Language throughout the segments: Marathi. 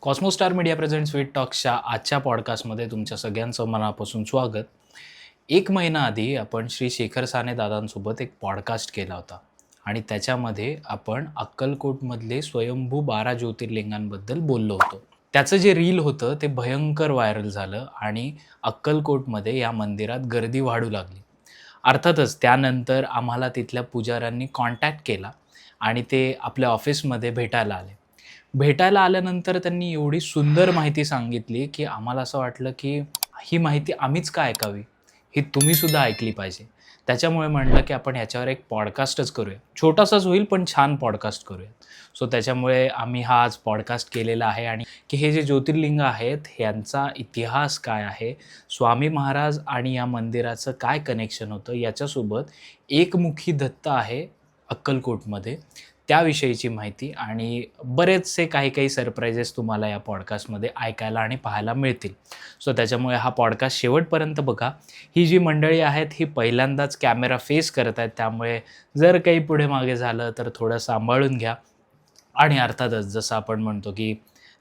कॉस्मोस्टार मीडिया प्रेझेंट स्वीट टॉक्सच्या आजच्या पॉडकास्टमध्ये तुमच्या सगळ्यांचं मनापासून स्वागत. 1 महिना आधी आपण श्री शेखर साने दादांसोबत एक पॉडकास्ट केला होता आणि त्याच्यामध्ये आपण अक्कलकोटमधले स्वयंभू 12 ज्योतिर्लिंगांबद्दल बोललो होतो. त्याचं जे रील होतं ते भयंकर व्हायरल झालं आणि अक्कलकोटमध्ये या मंदिरात गर्दी वाढू लागली. अर्थातच त्यानंतर आम्हाला तिथल्या पुजाऱ्यांनी कॉन्टॅक्ट केला आणि ते आपल्या ऑफिसमध्ये भेटायला आले. भेटायला आल्यानंतर त्यांनी एवढी सुंदर माहिती सांगितली, की आम्हाला असं वाटलं, की ही माहिती आम्हीच का ऐकावी? ही तुम्हीसुद्धा ऐकली पाहिजे. त्याच्यामुळे म्हणलं, की आपण ह्याच्यावर एक पॉडकास्टच करूया. छोटासाच होईल, पण छान पॉडकास्ट करूया. सो त्याच्यामुळे आम्ही हा आज पॉडकास्ट केलेला आहे आणि की हे जे ज्योतिर्लिंग आहेत, ह्यांचा इतिहास काय आहे? स्वामी महाराज आणि या मंदिराचं काय कनेक्शन होतं? याच्यासोबत एकमुखी दत्त आहे अक्कलकोटमध्ये. त्याविषयीची माहिती आणि बरेचसे काही सरप्राइजेस तुम्हाला या पॉडकास्टमध्ये ऐकायला आणि पाहायला मिळतील. सो त्याच्यामुळे हा पॉडकास्ट शेवटपर्यंत बघा. ही जी मंडळी आहेत ही पहिल्यांदाच कॅमेरा फेस करत आहेत, त्यामुळे जर काही पुढे-मागे झालं तर थोडं सांभाळून घ्या. आणि अर्थातच जसं आपण म्हणतो, की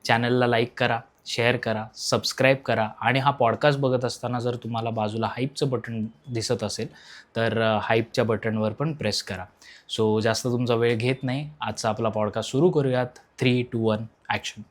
चॅनलला लाईक करा, शेअर करा, सबस्क्राईब करा आणि हा पॉडकास्ट बघत असताना जर तुम्हाला बाजूला हाईपचं बटन दिसत असेल, तर हाईपच्या बटनवर पण प्रेस करा. सो जास्त तुमचा वेळ घेत नाही. आजचा आपला पॉडकास्ट सुरू करूयात. 3, 2, 1 ॲक्शन.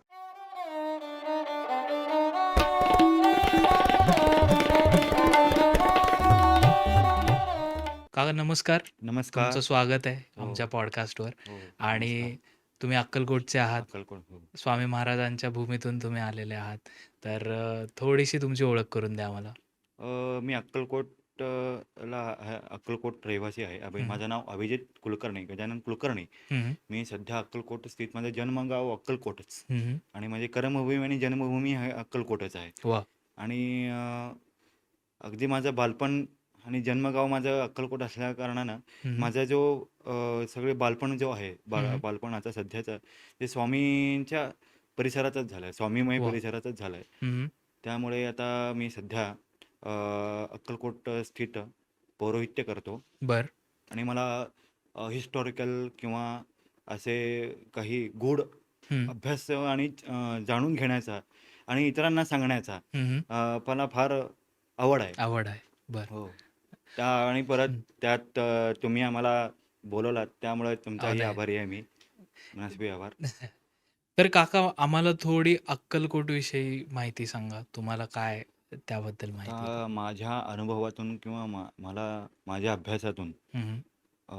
काका नमस्कार. तुमचं नमस्कार. स्वागत आहे हो, आमच्या पॉडकास्टवर हो. नमस्कार. आणि तुम्ही अक्कलकोटचे आहात. अक्कलकोट. हो. स्वामी महाराजांच्या भूमीतून तुम्ही आलेले आहात. तर थोडीशी तुमची ओळख करून द्या आम्हाला. मी अक्कलकोट ला अक्कलकोट रहिवासी आहे. हं, माझं नाव अभिजित कुलकर्णी, गजानन कुलकर्णी. हं, मी सध्या अक्कलकोट स्थित माझं जन्मगाव अक्कलकोटच हं, हं. आणि माझी कर्मभूमी आणि जन्मभूमी आहे अक्कलकोटच आहे. वाह! आणि अगदी माझं बालपण आणि जन्मगाव माझं अक्कलकोट असल्या कारणानं हं, हं, माझा जो सगळे बालपण जो आहे हं. बालपणाचा सध्याचा ते स्वामींच्या परिसरातच झालं आहे, स्वामीमय वाह! परिसरातच झालं आहे. हं, हं. त्यामुळे आता मी सध्या अक्कलकोट स्थित पौरोहित्य करतो बरं. आणि मला हिस्टॉरिकल किंवा असे काही गूढ हं, अभ्यास आणि जाणून घेण्याचा आणि इतरांना सांगण्याचा हं, हं. मला फार आवड आहे. आवड आहे. बरं. हो. आणि परत हं. त्यात तुम्ही आम्हाला बोलवलात त्यामुळे तुमचाही नाही. आभारी आहे मी. मनस्वी आभार. तर काका आम्हाला थोडी अक्कलकोटविषयी माहिती सांगा. तुम्हाला काय त्याबद्दल माहिती आहे? आता माझ्या अनुभवातून किंवा मला माझ्या अभ्यासातून हं, हं. अ,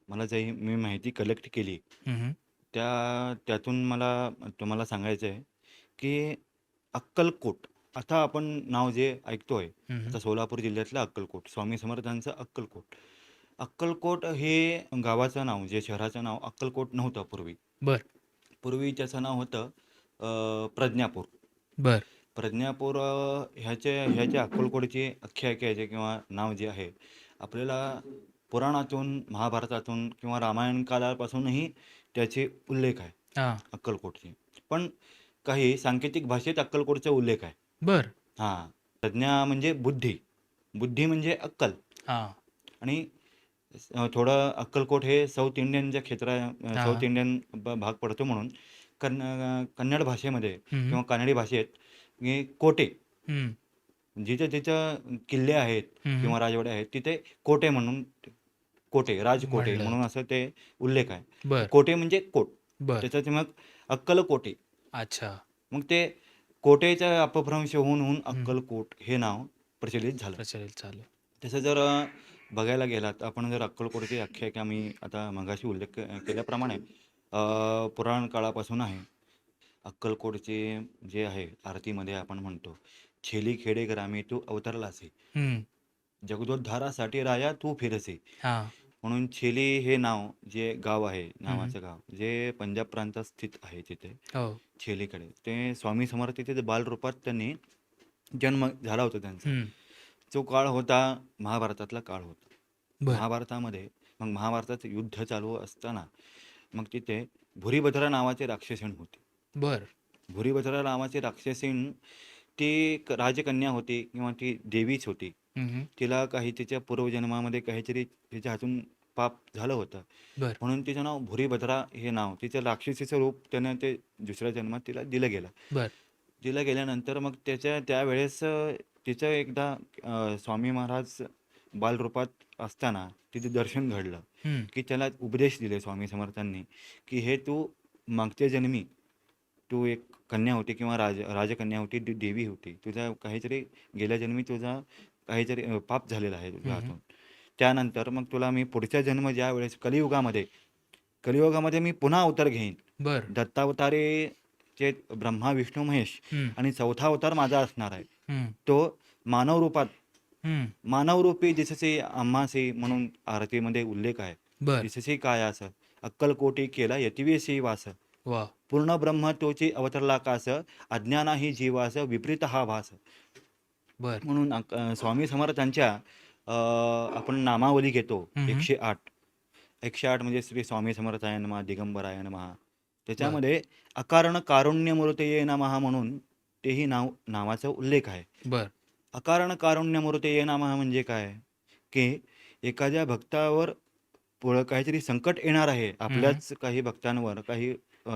मला जी मी माहिती कलेक्ट केली हं, हं. त्यातून मला तुम्हाला सांगायचं आहे, की अक्कलकोट आता आपण नाव जे ऐकतोय, हं, हं. आता सोलापूर जिल्ह्यातलं अक्कलकोट, स्वामी समर्थांचं अक्कलकोट. अक्कलकोट हे गावाचं नाव, जे शहराचं नाव अक्कलकोट नव्हतं पूर्वी. बरं, पूर्वी त्याचं नाव होतं प्रज्ञापूर. बरं. प्रज्ञापूर ह्याच्या अक्कलकोटची आख्यायिका किंवा नाव जे आहे, आपल्याला पुराणातून, महाभारतातून किंवा रामायण कालापासूनही त्याचे उल्लेख आहे हां. अक्कलकोटचे. पण काही सांकेतिक भाषेत अक्कलकोटचा उल्लेख आहे. बरं. हां. प्रज्ञा म्हणजे बुद्धी, बुद्धी म्हणजे अक्कल हां. आणि थोडं अक्कलकोट हे साऊथ इंडियनच्या हां, साऊथ हां. इंडियन भाग पडतो म्हणून कन्नड भाषेमध्ये हं, हं. किंवा कानडी भाषेत हे कोटे हं. जिथं किल्ले आहेत हं, हं. किंवा राजवाडे आहेत तिथे कोटे म्हणून कोटे, राजकोटे म्हणलं म्हणून जातं. असं ते उल्लेख आहे. बरं, कोटे म्हणजे कोट. बरं. त्याच्यात मग अक्कलकोटे. अच्छा. मग ते कोटेचा अपभ्रंश होऊन होऊन हं, हं. अक्कलकोट हे नाव प्रचलित झालं. प्रचलित झालं. तसं जर बघायला गेलात आपण जर अक्कलकोटची आख्यायिका मी आता मगाशी उल्लेख केल्याप्रमाणे पुराण काळापासून आहे. अक्कलकोटचे जे आहे आरतीमध्ये आपण म्हणतो, "छेली खेडे ग्रामे तू अवतरलासे, हं. जगदोद्धारासाठी राया तू फिरसे." हां. म्हणून छेली हे नाव जे गाव आहे, हं, हं. नावाचं गाव जे पंजाब प्रांतात स्थित आहे तिथे हो. छेलीकडे. ते स्वामी समर्थ तिथे बालरूपात त्यांनी जन्म झाला होता त्यांचा. हं. जो काळ होता महाभारतातला काळ होता. बरं, महाभारतामध्ये मग महाभारतात युद्ध चालू असताना मग तिथे भूरिभद्रा नावाचे राक्षसीण होते. बरं. भूरिभद्रा नावाची राक्षसीण ती एक राजकन्या होती किंवा ती देवीच होती. हं, हं. तिला काही तिच्या पूर्वजन्मामध्ये काहीतरी तिच्या हातून पाप झालं होतं. बर म्हणून तिचं नाव भुरीभद्रा हे नाव, तिचं राक्षसीचं रूप त्यानं ते दुसऱ्या जन्मात तिला दिलं गेलं. बर दिलं गेल्यानंतर मग त्यावेळेस तिचं एकदा स्वामी महाराज बालरूपात असताना तिथे दर्शन घडलं, हम्म, की त्याला उपदेश दिले स्वामी समर्थांनी, की हे तू मागच्या जन्मी तू एक कन्या होती किंवा राजकन्या होती, देवी होती. तुझा काहीतरी गेल्या जन्मी तुझा काहीतरी पाप झालेला आहे तुझ्या हम्म, हातून. त्यानंतर मग तुला मी पुढच्या जन्म ज्यावेळेस कलियुगामध्ये मी पुन्हा अवतार घेईन. बर दत्तावतारेचे ब्रह्मा, विष्णू, महेश हम्म, आणि चौथा अवतार माझा असणार आहे. हम्म, तो मानव रूपात हम्म, मानवरूपी दिससे आम्हासे म्हणून आरतीमध्ये उल्लेख आहे. बर दिससे काय असं अक्कलकोटी केला यतिवेशी वास. वा पूर्ण ब्रह्म तोची अवतरला कास. अज्ञानाही जीवास विपरीत हा भास. बर म्हणून स्वामी समर्थांच्या आपण नामावली घेतो हम्म, 108. 108 म्हणजे श्री स्वामी समर्थाय नमः, दिगंबराय नमः. बर त्याच्यामध्ये अकारण कारुण्यमूर्तये नमः म्हणून तेही नावाचा उल्लेख आहे. बर अकारण कारुण्यमूर्तये नमः म्हणजे काय, की एखाद्या भक्तावर पुढं काहीतरी संकट येणार आहे, हम्म, आपल्याच काही भक्तांवर काही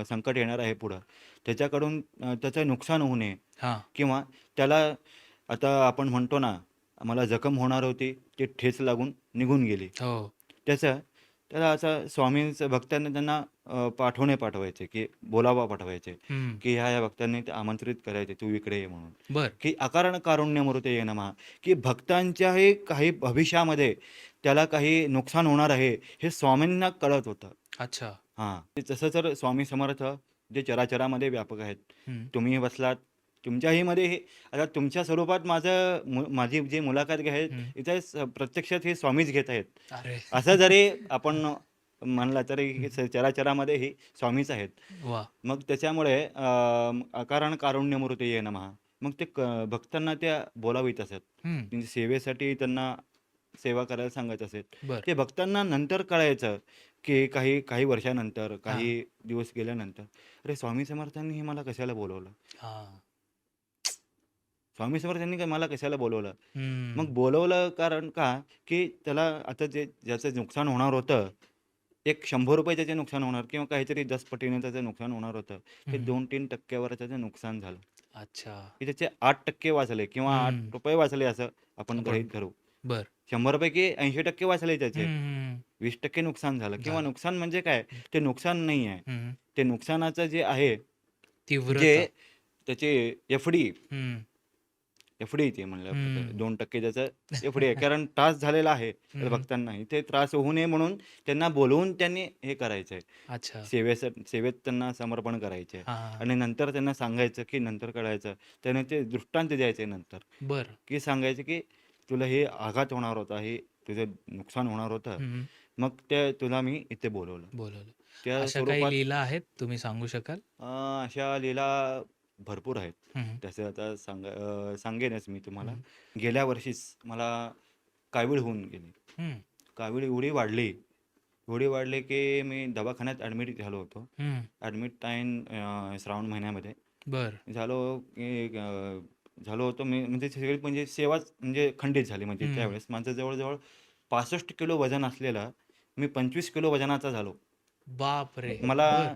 संकट येणार आहे पुढं, त्याच्याकडून त्याचं नुकसान होऊ नये हा किंवा त्याला आता आपण म्हणतो ना, मला जखम होणार होती, ती ठेच लागून निघून गेली. हो त्याचं त्याला असं स्वामींचं भक्तांना त्यांना पाठवायचे, की बोलावा पाठवायचे, हम्म, की ह्या भक्तांनी ते आमंत्रित करायचे, तू इकडे ये म्हणून. बर की अकारण कारुण्यमूर्ते ये नमः, की भक्तांच्याही काही भविष्यामध्ये त्याला काही नुकसान होणार आहे, हे स्वामींना कळत होतं. अच्छा हां, ते तसं तर स्वामी समर्थ जे चराचरामध्ये व्यापक आहेत. हम्म, तुम्ही बसलात, तुमच्याही मध्ये हे आता तुमच्या स्वरूपात माझी जी मुलाखत आहे, हम्म, इथे प्रत्यक्षात हे स्वामीच घेत आहेत. अरे असं जरी आपण म्हणलं तरी हे हम्म, चराचरामध्ये हे स्वामीच आहेत. वा मग त्याच्यामुळे अकारण कारुण्यमूर्ती ये नमः. मग ते भक्तांना त्या बोलावित असत. हम्म, म्हणजे सेवेसाठी त्यांना सेवा करायला सांगत असेल. बर ते भक्तांना नंतर कळायचं, की काही काही वर्षानंतर, हा काही दिवस गेल्यानंतर, अरे स्वामी समर्थांनी हे मला कशाला बोलवलं? हा स्वामी समर्थांनी काय मला कशाला बोलवलं? मग हम्म, बोलवलं कारण का, की त्याला आता ज्याचं नुकसान होणार होतं, एक ₹100 त्याचे नुकसान होणार किंवा काहीतरी 10 पटीने त्याचं नुकसान होणार होतं. ते हम्म, 2-3% त्याचं नुकसान झालं. अच्छा की त्याचे 8% वाचले किंवा हम्म, ₹8 वाचले असं आपण आपण गृहीत धरू. बर 100 पैकी 80% वाचले त्याचे. हम्म, 20% नुकसान झालं किंवा झालं नुकसान म्हणजे काय? हम्म, ते नुकसान नाही आहे. हम्म, ते नुकसानाचं जे आहे, जे तीव्रता त्याचे एफ-डी हम्म, एफ-डी ते म्हणलं हम्म, 2% त्याचं एफ-डी आहे. कारण त्रास झालेला आहे त्या हम्म, भक्तांनाही. ते त्रास होऊ नये म्हणून त्यांना बोलवून त्यांनी हे करायचं आहे. अच्छा सेवेत त्यांना समर्पण करायचे आहे. हा हा आणि नंतर त्यांना सांगायचं, की नंतर कळायचं. त्याने ते दृष्टांत द्यायचे नंतर. बर की सांगायचं की तुला हे आघात होणार होता, हे तुझं नुकसान होणार होतं. हम्म, मग ते तुला मी इथे बोलवलं. बोलवलं त्या अशा काही स्वरूपात लीला आहेत तुम्ही सांगू शकाल अशा लीला भरपूर आहेत. हम्म, तसं आता सांगेनच मी तुम्हाला. हम्म, गेल्या वर्षीच मला कावीळ होऊन गेली. हम्म, कावीळ एवढी वाढली की मी दवाखान्यात ॲडमिट झालो होतो. हम्म, ॲडमिट श्रावण महिन्यामध्ये बर झालो की झालो होतो मी. म्हणजे सगळी म्हणजे सेवाच म्हणजे खंडित झाली. म्हणजे हम्म, त्यावेळेस माझं जवळ-जवळ 65 किलो वजन असलेला मी 25 किलो वजनाचा झालो. बाप रे मला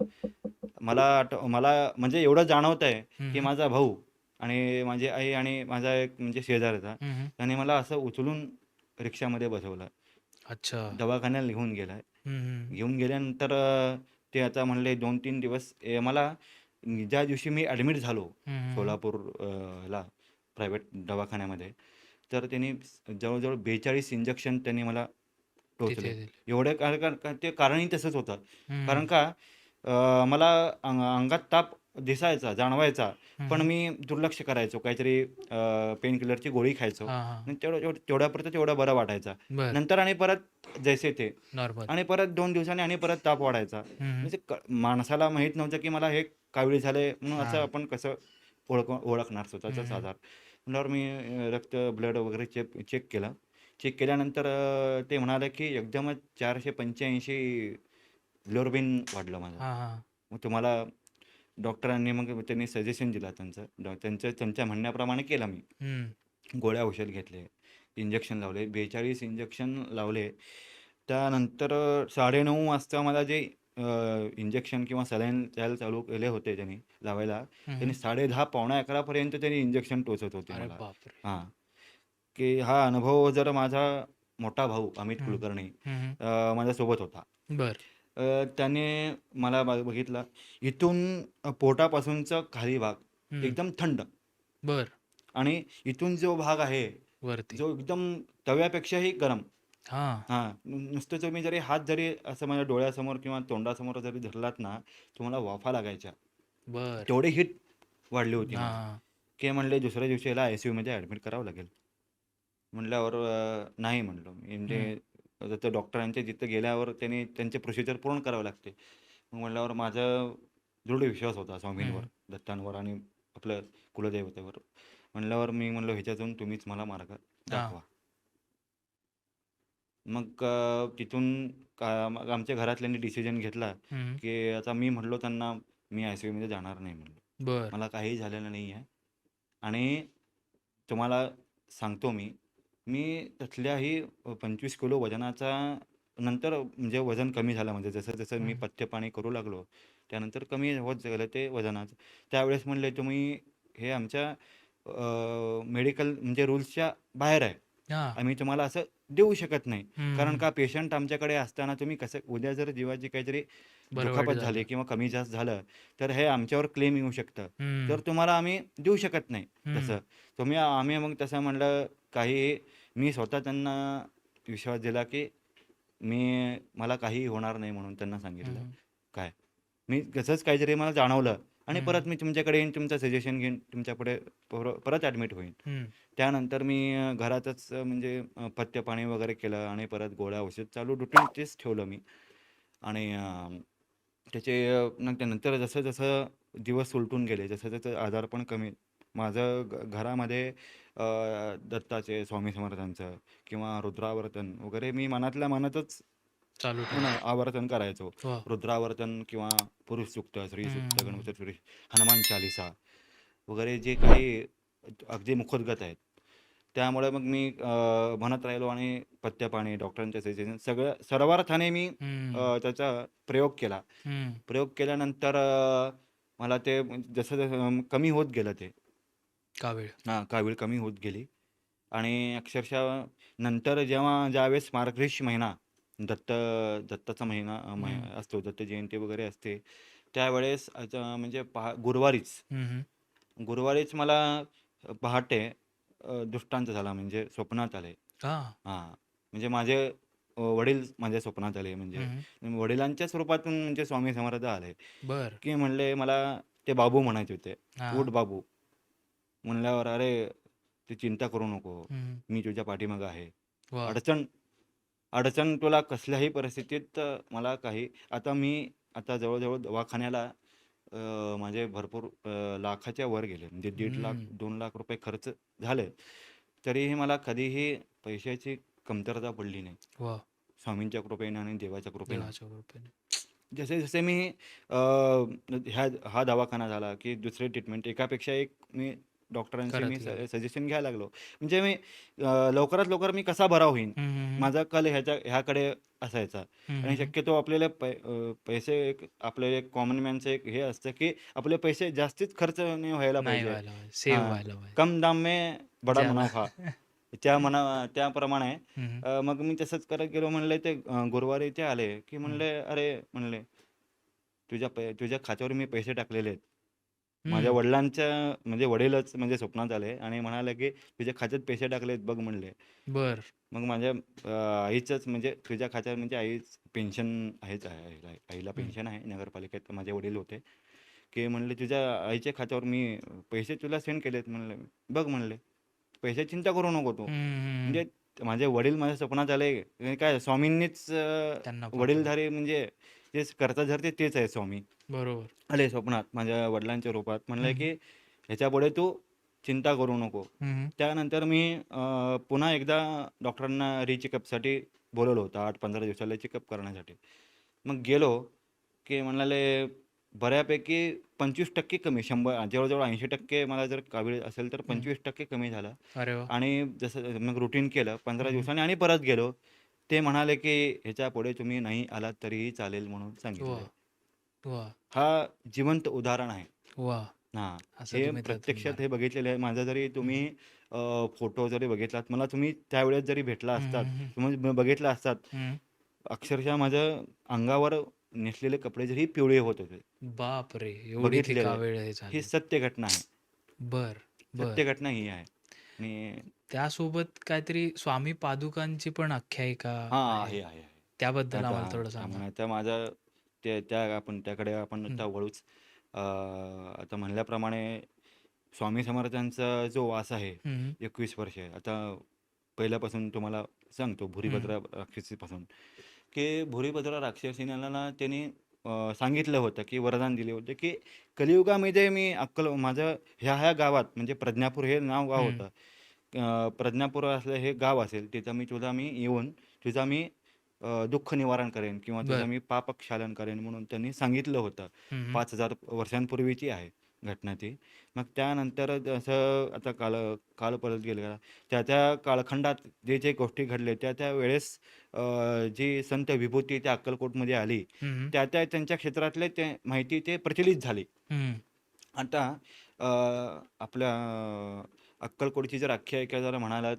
बर मला म्हणजे एवढं जाणवत आहे, की हम्म, माझा भाऊ आणि माझी आई आणि माझा एक म्हणजे शेजारचा, हम्म, त्याने मला असं उचलून रिक्षामध्ये बसवलं. अच्छा दवाखान्यात घेऊन गेला. हम्म, घेऊन गेल्यानंतर ते आता म्हणले 2-3 दिवस मला ज्या दिवशी मी ॲडमिट झालो हम्म, सोलापूर ला प्रायव्हेट दवाखान्यामध्ये, तर त्यांनी जवळ-जवळ 42 इंजेक्शन त्यांनी मला तिथे टोचले. दिले एवढं ते कारणही तसंच होतं. कारण हम्म, का मला अंगात ताप दिसायचा, जाणवायचा, पण हम्म, मी दुर्लक्ष करायचो. काहीतरी पेन किलरची गोळी खायचो हा हा आणि तेवढ्यापुरतं तेवढं बरं वाटायचं. बर नंतर आणि परत जैसे थे नॉर्मल आणि परत 2 दिवसांनी आणि परत ताप वाढायचा. हम्म, म्हणजे माणसाला माहीत नव्हतं की मला हे कावीळ झाले म्हणून. हा असं आपण कसं ओळखणार स्वतःचाच हम्म, आजार. म्हटल्यावर मी रक्त, ब्लड वगैरे चेक केलं. चेक केल्यानंतर ते म्हणाले की एकदमच 485 बिलिरुबिन वाढलं माझं. हा हा मग तुम्हाला डॉक्टरांनी मग त्यांनी सजेशन दिला त्यांचं. त्यांच्या म्हणण्याप्रमाणे केलं मी. हम्म, गोळ्या औषध घेतले, इंजेक्शन लावले, 42 इंजेक्शन लावले. त्यानंतर 9:30 वाजता मला जे इंजेक्शन किंवा सलाईन द्यायला चालू केले होते त्यांनी लावायला, त्यांनी 10:30 पावणे 11 पर्यंत त्यांनी इंजेक्शन टोचत होते अरे मला. बापरे! हां, की हा अनुभव जर माझा मोठा भाऊ अमित हं, कुलकर्णी हं, माझ्यासोबत होता. बरं, त्याने मला बघितलं. इथून पोटापासूनचा खाली भाग हं, एकदम थंड बरं. आणि इथून जो भाग आहे, वरती. जो एकदम तव्यापेक्षाही गरम. हां, हां, नुसतं तुम्ही जरी हात जरी असं माझ्या डोळ्यासमोर किंवा तोंडासमोर जरी धरलात ना, तुम्हाला वाफा लागायच्या. बरं. तेवढी हीट वाढली होती हां, मला. हां. की म्हणले दुसऱ्या दिवशी याला आय-सी-यूमध्ये ॲडमिट करावं लागेल. म्हटल्यावर नाही म्हटलो मी. हं, म्हणजे तर डॉक्टरांच्या तिथं गेल्यावर त्यांनी त्यांचे प्रोसिजर पूर्ण करावे लागते. मग म्हटल्यावर माझा दृढ विश्वास होता स्वामींवर, हं. दत्तांवर आणि आपलं कुलदेवतेवर. म्हटल्यावर मी म्हणलो, "ह्याच्यातून तुम्हीच मला मार्ग हां. दाखवा." मग तिथून मग आमच्या घरातल्यांनी डिसिजन घेतला, हं. की आता मी म्हटलो त्यांना, "मी आय-सी-यूमध्ये जाणार नाही" म्हटलं. बरं. "मला काही झालेलं नाही आहे आणि तुम्हाला सांगतो मी, मी त्यातल्याही 25 किलो वजनाचा नंतर म्हणजे वजन कमी झालं म्हणजे जसं-जसं मी हं. पथ्यपाणी करू लागलो, त्यानंतर कमी होत गेलं ते वजनाचं. त्यावेळेस म्हणले, "तुम्ही हे आमच्या मेडिकल म्हणजे रूल्सच्या बाहेर आहे. हां. आम्ही तुम्हाला असं देऊ शकत नाही. हं, कारण हं. का पेशंट आमच्याकडे असताना तुम्ही कसं उद्या जर जीवाची काहीतरी बरं वाईट दुखापत झाली झालं. किंवा कमी जास्त झालं, तर हे आमच्यावर क्लेम येऊ शकतं. तर हं, तुम्हाला आम्ही देऊ शकत नाही हं, तसं." आम्ही मग तसं म्हणलं काही मी स्वतः त्यांना विश्वास दिला, की मला काहीही होणार नाही म्हणून त्यांना हं, सांगितलं. हं, काय मी तसंच काहीतरी मला जाणवलं आणि हं, परत मी तुमच्याकडे येईन, तुमचं सजेशन घेईन, तुमच्यापुढे परत ॲडमिट होईन. हं. त्यानंतर मी घरातच म्हणजे पथ्यपाणी वगैरे केलं आणि परत गोळ्या औषध चालू रुटीन तेच ठेवलं मी आणि मग त्यानंतर जसं-जसं दिवस उलटून गेले, जसं-जसं आजारपण कमी माझं घरामध्ये दत्ताचे, स्वामी समर्थांचं किंवा रुद्रावर्तन वगैरे मी मनातल्या मनातच चालू ठेवलं. आवर्तन करायचो. वाह! रुद्रावर्तन किंवा पुरुष सूक्त, स्त्री सूक्त, हं, गणपती सुरेश, हनुमान चालीसा वगैरे जे काही अगदी मुखोद्गत आहेत. त्यामुळे मग मी म्हणत राहिलो आणि पथ्यपाणी, डॉक्टरांच्या सजेशन सगळं सर्वार्थाने मी हं, त्याचा प्रयोग केला. हं. प्रयोग केल्यानंतर मला ते जसं-जसं कमी होत गेलं ते. कावीळ. हां, कावीळ कमी होत गेली आणि अक्षरशः नंतर ज्यावेळेस मार्गशीर्ष महिना, दत्ताचा महिना हं, असतो, दत्त जयंती वगैरे असते, त्यावेळेस म्हणजे गुरुवारीच हं, हं. गुरुवारीच मला पहाटे दृष्टांत झाला म्हणजे स्वप्नात आले. हां. हां, म्हणजे माझे वडील माझ्या स्वप्नात आले म्हणजे हं, वडिलांच्याच रूपातून म्हणजे स्वामी समर्थ आले, बरं. की म्हणले मला ते बाबू म्हणायचे होते. "उठ हां. बाबू." म्हणल्यावर, "अरे, तू चिंता करू नको. हं. मी तुझ्या पाठीमागे आहे. वाह! अडचण अडचण तुला कसल्याही परिस्थितीत मला काही." आता जवळ-जवळ दवाखान्याला माझे भरपूर लाखाच्या वर गेले. म्हणजे 1.5 लाख, हं. 2 लाख रुपये खर्च झाले. तरीही मला कधीही पैशाची कमतरता पडली नाही. वाह! स्वामींच्या कृपेनं आणि देवाच्या कृपेनं. देवाच्या कृपेने. जसे-जसे मी हा दवाखाना झाला, की दुसरी ट्रीटमेंट एकापेक्षा एक मी डॉक्टरांचे मी करत गेले. सजेशन घ्यायला लागलो. म्हणजे मी लवकरात लवकर मी कसा बरा होईन, हं, हं, हं. माझा कल ह्याकडे असायचा हं, आणि हं, हं. शक्यतो आपल्याला पैसे आपलं एक कॉमन मॅनचं एक हे असतं, की आपले पैसे जास्तीच खर्च नाही व्हायला नाही पाहिजे. व्हायला पाहिजे. सेव्ह हां, व्हायला पाहिजे. कम दाम में बडा ज्यादा. मुनाफा. त्याप्रमाणे हं, हं. मग मी तसंच करत गेलो. म्हणले ते गुरुवारी ते आले, की हं. म्हणले, "अरे," म्हणले, तुझ्या खात्यावर मी पैसे टाकलेले आहेत." माझ्या हं. वडिलांच्या म्हणजे वडीलच म्हणजे स्वप्नात आले आणि म्हणाले, की "तुझ्या खात्यात पैसे टाकलेत बघ," म्हणले. बरं. मग माझ्या आईचंच म्हणजे तुझ्या खात्यावर म्हणजे आईच पेन्शन आहेच आहे आईला हं. पेन्शन आहे नगरपालिकेत माझे वडील होते, की म्हणले, "तुझ्या आईच्या खात्यावर मी पैसे तुला सेंड केलेत," म्हणले. "बघ," म्हणले. "पैशाची चिंता करू नको तू." हं, हं, हं. म्हणजे माझे वडील माझ्या स्वप्नात आले. हे काय स्वामींनीच त्यांना पाठवलं. वडीलधारे म्हणजे जे करता धरते तेच आहे स्वामी. बरोबर. आले स्वप्नात माझ्या वडिलांच्या रूपात. म्हणले, हं, हं. की "ह्याच्यापुढे तू चिंता करू नको." हं, हं. त्यानंतर मी पुन्हा एकदा डॉक्टरांना रिचेकअपसाठी बोलावलं होतं 8-15 दिवसाला चेकअप करण्यासाठी. मग गेलो, की म्हणाले बऱ्यापैकी 25% कमी 100 जवळ-जवळ 80% मला जर कावीळ असेल तर हं. 25% कमी झालं अरे वाह! आणि जसं मग रुटीन केलं 15 हं, हं. दिवसांनी आणि परत गेलो. ते म्हणाले, की ह्याच्या पुढे तुम्ही नाही आलात तरीही चालेल म्हणून सांगितलेलं वाह! आहे. वाह! हा जिवंत उदाहरण आहे. वाह! हां, असं हे तुम्ही त्यातून प्रत्यक्षात बाहेर हे बघितलेलं आहे. माझा जरी हं, तुम्ही हं. फोटो जरी बघितलात, मला तुम्ही त्यावेळेस जरी भेटला हं, असतात, हं, हं. तुम्ही बघितला असतात, हं. अक्षरशः माझ्या अंगावर नेसलेले कपडे जरी पिवळे होत होते. बापरे! एवढी ती बघितलेलं आहे. कावीळ हे ही झाली. सत्य घटना आहे. बरं, सत्य बरं. घटना ही आहे. आणि त्यासोबत काहीतरी स्वामी पादुकांची पण आख्यायिका हां, आहे. आहे, आहे, आहे. त्याबद्दल आता आम्हाला थोडं सांगा? त्यामुळे आता माझा त्याकडे आपण हं, आता वळूच. आता म्हणल्याप्रमाणे स्वामी समर्थांचा जो वास आहे हं, 21 वर्षे. आता पहिल्यापासून तुम्हाला सांगतो हं, भूरीभद्रा राक्षसीपासून, की भूरीभद्रा राक्षसीला ना त्यांनी सांगितलं होतं, की वरदान दिले होते, की कलियुगामध्ये मी माझं ह्या-ह्या गावात म्हणजे प्रज्ञापूर हे गाव हं. होतं. प्रज्ञापूर असलं हे गाव असेल, तिथं मी येऊन तुझा मी दुःख निवारण करेन किंवा तुझं बरं. मी पापक्षालन करेन म्हणून त्यांनी सांगितलं होतं. हं, हं. 5,000 वर्षांपूर्वीची आहे घटना ती. मग त्यानंतर जसं आता काळ परत गेला. त्या कालखंडात जे गोष्टी घडल्या त्या वेळेस जी संत विभूती त्या अक्कलकोटमध्ये आली, हं, हं. त्या त्यांच्या क्षेत्रातले ते माहिती ते प्रचलित झाली. हं. आता आपल्या अक्कलकोटची जर आख्यायिका जर म्हणालात,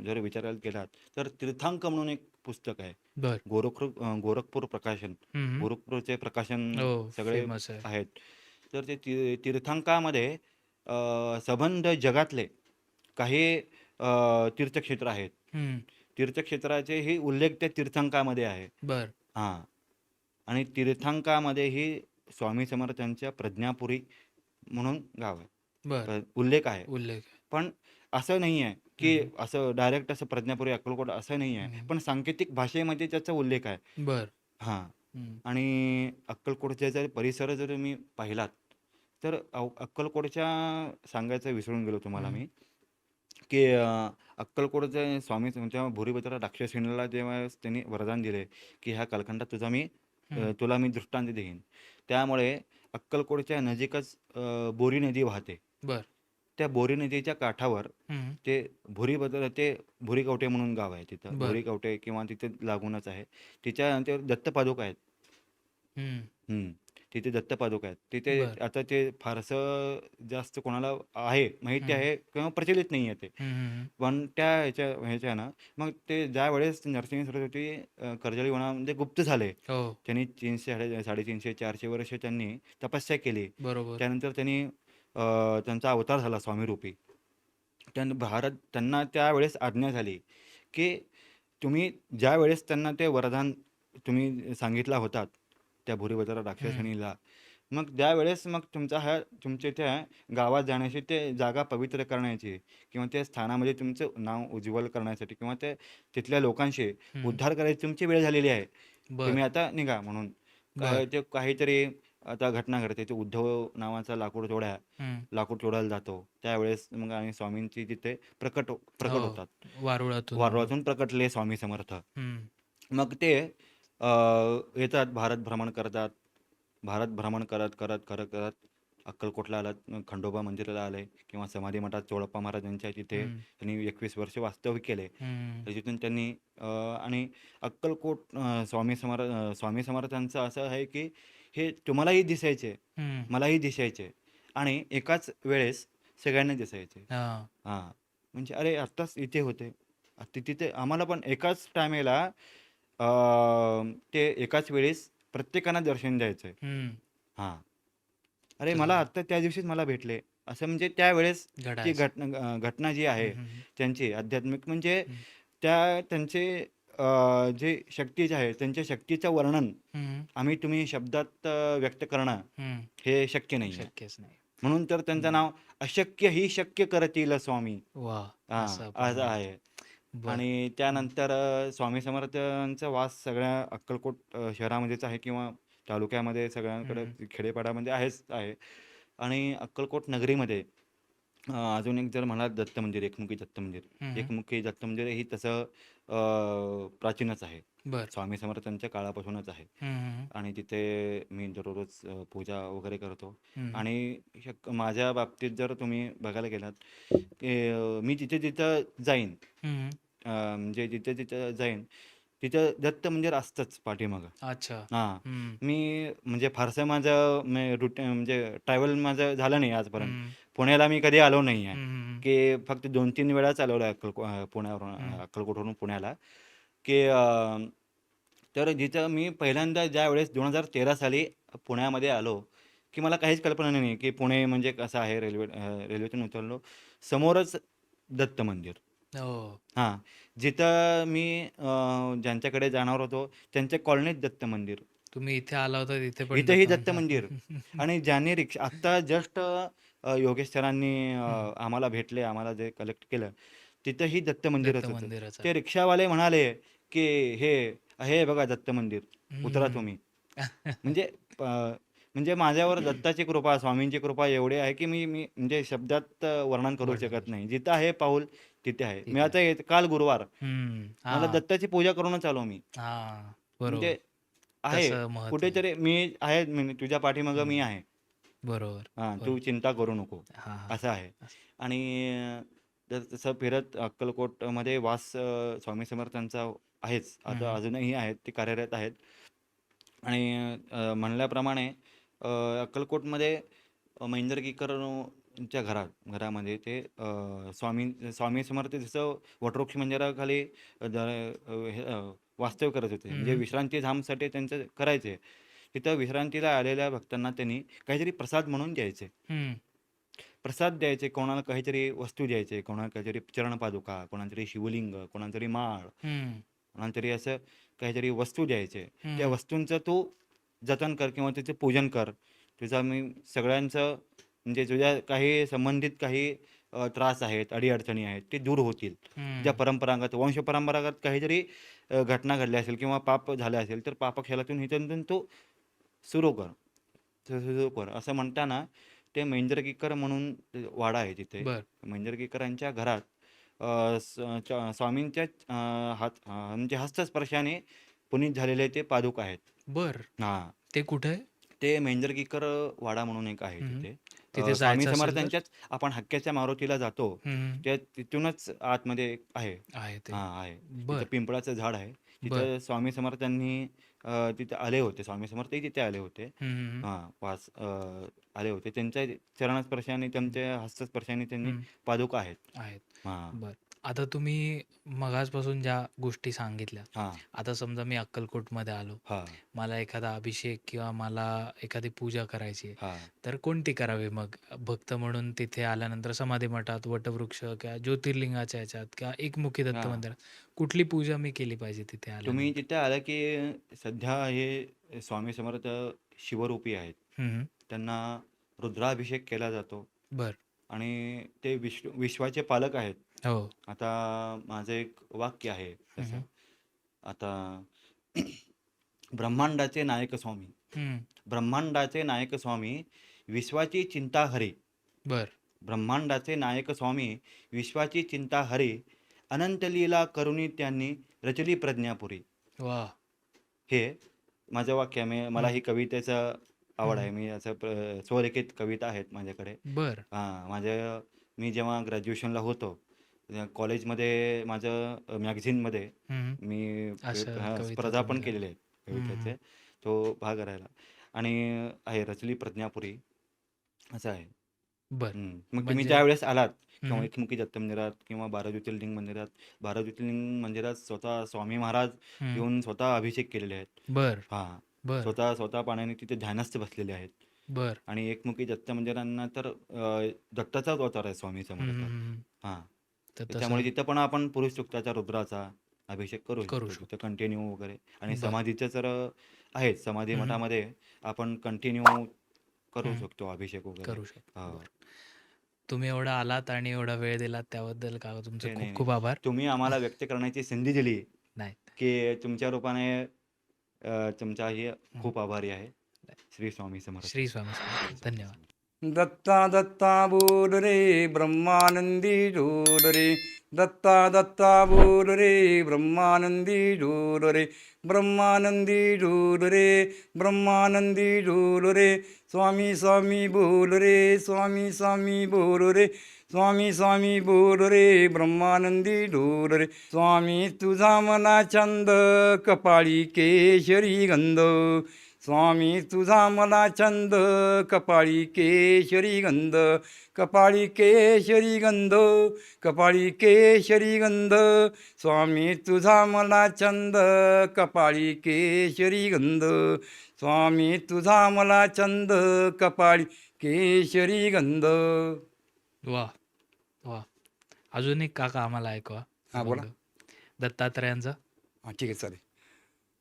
जर विचारायला गेलात, तर तीर्थांक म्हणून एक पुस्तक आहे. बरं. गोरखपूर प्रकाशन. हं, हं. गोरखपूरचे प्रकाशन हो, सगळे फेमस आहे. आहेत. तर ते तीर्थांकामध्ये संबंध जगातले काही तीर्थक्षेत्र आहेत. हं. तीर्थक्षेत्राचेही उल्लेख त्या तीर्थांकामध्ये आहे. बरं, हां. आणि तीर्थांकामध्येही स्वामी समर्थांच्या प्रज्ञापुरी म्हणून गाव आहे. बरं. उल्लेख आहे. उल्लेख आहे. पण असं नाही आहे, हं, की हं. असं डायरेक्ट असं प्रज्ञापुरी, अक्कलकोट असं नाही आहे. हं, हं. पण सांकेतिक भाषेमध्ये त्याचा उल्लेख आहे. बरं. हां. हं, आणि अक्कलकोटचा जर परिसर जर तुम्ही पाहिलात, तर अक्कलकोटच्या सांगायचं विसरून गेलो तुम्हाला हं, मी, की अक्कलकोटचे स्वामी तेव्हा भूरीभद्रा राक्षसीला जेव्हा त्यांनी वरदान दिले, की ह्या कालखंडात हं. तुला मी दृष्टांत देईन. त्यामुळे अक्कलकोटच्या नजीकच बोरी नदी वाहते. बरं. त्या बोरी नदीच्या काठावर हं. ते भुरीकवठे म्हणून गाव आहे तिथं. बरं. भुरीकवठे किंवा तिथे लागूनच आहे. त्याच्यावर दत्तपादुका आहेत. हं. हं. तिथे दत्तपादुका आहेत. तिथे बरं. आता ते फारसं जास्त कोणाला आहे, माहिती हं. आहे किंवा प्रचलित नाही आहे ते. हं, हं, हं. पण त्या ह्याच्यानं मग ते ज्यावेळेस नरसिंह सरस्वती कर्दळी वनामध्ये गुप्त झाले. हो, त्यांनी 300 450 वर्ष त्यांनी तपस्या केली. बरोबर. त्यानंतर त्यांनी त्यांचा अवतार झाला स्वामीरूपी. त्यांना त्यावेळेस आज्ञा झाली, की तुम्ही ज्यावेळेस त्यांना ते वरदान तुम्ही सांगितला होतात, त्या भूरीभद्रा हं. राक्षसणीला, मग त्यावेळेस मग तुमच्या त्या गावात जाण्याची, ते जागा पवित्र करण्याची किंवा त्या स्थानामध्ये तुमचं नाव उज्ज्वल करण्यासाठी किंवा तिथल्या लोकांशी हं. उद्धार करायची तुमची वेळ झालेली आहे. बरं, तुम्ही आता निघा म्हणून. बरं. ते काहीतरी आता घटना घडते. ते उद्धव नावाचा हं. लाकूड तोडायला जातो. त्यावेळेस मग आणि स्वामींची तिथे प्रकट हो, होतात. वारुळातून. वारुळातून प्रकटले स्वामी समर्थ. हं. मग ते अ, येतात, भारत भ्रमण करतात. भारत भ्रमण करत, करत, करत, करत अक्कलकोटला आलात, खंडोबा मंदिराला आले किंवा समाधी मठात चोळप्पा महाराजांच्या तिथे हं. त्यांनी 21 वर्ष वास्तव्य केले. हं. तर तिथून त्यांनी आणि स्वामी समर्थांचं असं आहे, की हे तुम्हालाही दिसायचे, हं. मलाही दिसायचे आणि एकाच वेळेस सगळ्यांना दिसायचे. हां. हां, म्हणजे अरे आत्ताच इथे होते. तिथे आम्हाला पण एकाच टायमेला ते एकाच वेळेस प्रत्येकांना दर्शन द्यायचंय. हं. हां. अरे मला तसं आत्ता त्या दिवशीच मला भेटले. असं म्हणजे त्यावेळेस ती घडायचं. घटना जी हं, आहे हं, हं. त्यांची आध्यात्मिक म्हणजे हं. त्यांचे जे शक्ती जे आहे, त्यांच्या शक्तीचं वर्णन हं. तुम्ही शब्दात व्यक्त करणं हं. हे शक्य नाही आहे. शक्यच नाही. म्हणून तर त्यांचं हं. नाव अशक्य ही शक्य करतील स्वामी. वाह! हां, असं आपण असं म्हणतो. आहे. बरं. आणि हं. त्यानंतर स्वामी समर्थांचा वास सगळ्या अक्कलकोट शहरामध्येच आहे किंवा तालुक्यामध्ये सगळ्यांकडे हं. खेडेपाड्यामध्ये आहे. आणि अक्कलकोट नगरीमध्ये अजून एक जर म्हणाल दत्त मंदिर, एकमुखी दत्त मंदिर. हं, हं. एकमुखी दत्त मंदिर ही तसं प्राचीनच आहे. बरं. स्वामी समर्थांच्या काळापासूनच आहे. हं, हं, हं. आणि तिथे मी दररोज पूजा वगैरे करतो. हं, हं. आणि माझ्या बाबतीत जर तुम्ही बघायला गेलात, की मी जिथे-जिथं जाईन, हं, हं. म्हणजे जिथे-जिथं जाईन, तिथं दत्त मंदिर असतंच पाठीमागं. अच्छा. हां. हं, मी म्हणजे फारसं माझं म्हणजे ट्रॅव्हल माझं झालं नाही आजपर्यंत. हं, पुण्याला मी कधी आलो नाही आहे, हं, हं, की फक्त 2-3 वेळाच आलेलो आहे पुण्यावरून हं. अक्कलकोटवरून पुण्याला, की तर जिथं मी पहिल्यांदा ज्यावेळेस 2013 साली पुण्यामध्ये आलो, की मला काहीच कल्पना नाही की पुणे म्हणजे कसं आहे. रेल्वेतून उतरलो. समोरच दत्त मंदिर. हो. हां. जिथं मी ज्यांच्याकडे जाणार होतो त्यांच्या कॉलनीत दत्त मंदिर. तुम्ही इथे आला होता तिथे पण इथंही दत्त दत्त मंदिर. आणि ज्यांनी रिक्षा आत्ता जस्ट योगेश सरांनी हं. आम्हाला भेटले, आम्हाला जे कलेक्ट केलं, तिथंही दत्त दत्त मंदिरच होतं. मंदिरच आहे. ते रिक्षावाले म्हणाले, की "हे हे बघा दत्त मंदिर, उतरा हं. तुम्ही." म्हणजे म्हणजे माझ्यावर दत्ताची कृपा, स्वामींची कृपा एवढी आहे, की मी मी म्हणजे शब्दात वर्णन करू वर्णन करू शकत शकतो. नाही. जिथं आहे पाऊल तिथे आहे. मी तिथे. आता काल गुरुवार, हं. मला हां, दत्ताची पूजा करूनच आलो मी. हां. म्हणजे बरोबर. आहे तसं महत्त्व आहे. कुठेतरी मी आहे, म्हणजे तुझ्या पाठीमागं मी हं. आहे. बरोबर, हां, तू बरोबर. चिंता करू नको, हां, हां. असं आहे. असं. आणि तर तसं फिरत अक्कलकोटमध्ये वास स्वामी समर्थांचा आहेच. हं, आता हं. अजूनही आहेत, ते कार्यरत आहेत. आणि म्हणल्याप्रमाणे अक्कलकोटमध्ये मैंदरगीकरांच्या घरामध्ये ते स्वामी स्वामी समर्थ जसं वटवृक्ष मंदिराखाली वास्तव्य करत होते. हं, म्हणजे हं. विश्रांतीधामसाठी त्यांचं करायचे. तिथं विश्रांतीला आलेल्या भक्तांना त्यांनी काहीतरी प्रसाद म्हणून द्यायचे. हं, प्रसाद द्यायचे, कोणाला काहीतरी वस्तू द्यायचे, कोणाला काहीतरी चरणपादुका, कोणाला तरी शिवलिंग, कोणाला तरी माळ, हं, कोणाला तरी असं काहीतरी वस्तू द्यायचे. त्या हं, वस्तूंचं तू जतन कर किंवा त्याचे पूजन कर. तुझा मी सगळ्यांचं म्हणजे तुझ्या काही संबंधित काही त्रास आहेत, अडी-अडचणी आहेत, ते दूर होतील. तुझ्या हं. परंपरागत, वंशपरंपरागत काहीतरी घटना घडल्या असेल किंवा पाप झालं असेल, तर पापक्षेत्रातून इथून तू सुरू कर. सुरू कर. असं म्हणताना ते मैंदरगीकर म्हणून ते वाडा आहे तिथे. बरं, मैंदरगीकरांच्या घरात स्वामींच्या म्हणजे हस्तस्पर्शाने पुनीत झालेले ते पादुका आहेत. बरं. हां. ते कुठे आहे? ते मैंदरगीकर वाडा म्हणून एक आहे हं, हं. तिथे. तिथे स्वामी जायचं असेल तर? समर्थांच्याच आपण हक्क्याच्या मारुतीला जातो, हं, हं. त्या तिथूनच आतमध्ये एक आहे. आहे ते. हां, आहे. तिथं बरं, पिंपळाचं झाड आहे. बरं. तिथं स्वामी समर्थांनी तिथे आले होते. स्वामी समर्थही तिथे आले होते. हं, हं, हं. हां, आले होते. त्यांच्या चरणस्पर्शाने, हं, त्यांच्या हस्तस्पर्शाने त्यांनी हं. पादुका आहेत. आहेत. हां, बरं. आता तुम्ही मगाचपासून ज्या गोष्टी सांगितल्या, हां, आता समजा मी अक्कलकोटमध्ये आलो. हां, मला एखादा अभिषेक किंवा मला एखादी पूजा करायची आहे, हां, तर कोणती करावी मग? भक्त म्हणून तिथे आल्यानंतर समाधी मठात, वटवृक्ष किंवा ज्योतिर्लिंगाच्या ह्याच्यात किंवा एकमुखी दत्त हां. मंदिरात कुठली पूजा मी केली पाहिजे तिथे तुम्ही आल्यानंतर? तिथे आला की सध्या हे स्वामी समर्थ शिवरूपी आहेत. हं, हं. त्यांना रुद्राभिषेक केला जातो बरं. आणि ते विश्वाचे पालक आहेत. हो. आता माझं एक वाक्य आहे हं, तसं. हं. आता ब्रह्मांडाचे नायक स्वामी, हं. ब्रह्मांडाचे नायक स्वामी, विश्वाची चिंता हरी. बरं. ब्रह्मांडाचे नायक स्वामी, विश्वाची चिंता हरी, अनंत लीला करुणी त्यांनी रचली प्रज्ञापुरी. वाह! हे माझं वाक्य आहे. मला हं, ही कवितेचं हं, आवड हं. आहे. मी असं स्वलिखित कविता आहेत माझ्याकडे. बरं. मी जेव्हा ग्रॅज्युएशनला होतो, कॉलेजमध्ये माझं मॅगझिनमध्ये हं, हं. मी असं कविता स्पर्धा तुम्ही पण लिहिल्या. केलेल्या आहेत हं, हं. कवितेचे. तो भाग राहिला आणि आहे रचली प्रज्ञापुरी असं आहे. बरं. मग तुम्ही म्हणजे ज्यावेळेस आलात हं, किंवा हं. एकमुखी दत्त मंदिरात किंवा 12 ज्योतिर्लिंग मंदिरात स्वतः स्वामी महाराज हं. येऊन स्वतः अभिषेक केलेले आहेत. बरं, हां. बरं, स्वतः पाण्याने तिथे ध्यानस्थ बसलेले आहेत. बरं. आणि एकमुखी दत्त मंदिरांना तर दत्ताचाच अवतार आहे स्वामी हं, समर्थ. हं, हं, हं. हां. तर त्याच्यामुळे तसं तिथं पण आपण पुरुष सुक्ताचा, रुद्राचा अभिषेक करू करू शकतो. तिथं शकतो. कंटिन्यू वगैरे आणि बरं. समाधीचं तर आहेच. समाधी हं, हं. मठामध्ये आपण कंटिन्यू करू हं. शकतो अभिषेक वगैरे. करू शकतो. हो. बरं. तुम्ही एवढा आलात आणि एवढा वेळ दिलात त्याबद्दल का तुमचे ते नाही, खूप नाही. खूप आभार. तुम्ही आम्हाला व्यक्त करण्याची संधी दिली, नाही. की तुमच्या रूपाने तुमचाही हं. खूप आभारी आहे. श्री स्वामी समर्थ. श्री स्वामी समर्थ. श्री स्वामी धन्यवाद. समर्थ. दत्ता दत्ता बोल रे ब्रह्मानंदी झोल रे दत्ता दत्ता बोल रे ब्रह्मानंदी डोल रे ब्रह्मानंदी डोल रे ब्रह्मानंदी डोल रे स्वामी स्वामी बोल रे स्वामी स्वामी बोल रे स्वामी स्वामी बोल रे ब्रह्मानंदी डोल रे स्वामी तुझा मना छंद कपाळी केशरी गंध स्वामी तुझा मला छंद कपाळी केशरी गंध कपाळी केशरी गंध कपाळी केशरी गंध स्वामी तुझा मला छंद कपाळी केशरी गंध स्वामी तुझा मला छंद कपाळी केशरी गंध. वा वा. अजून एक काका आम्हाला ऐकवा हां बोला. अभंग. दत्तात्रयांचा. हां ठीक आहे चालेल.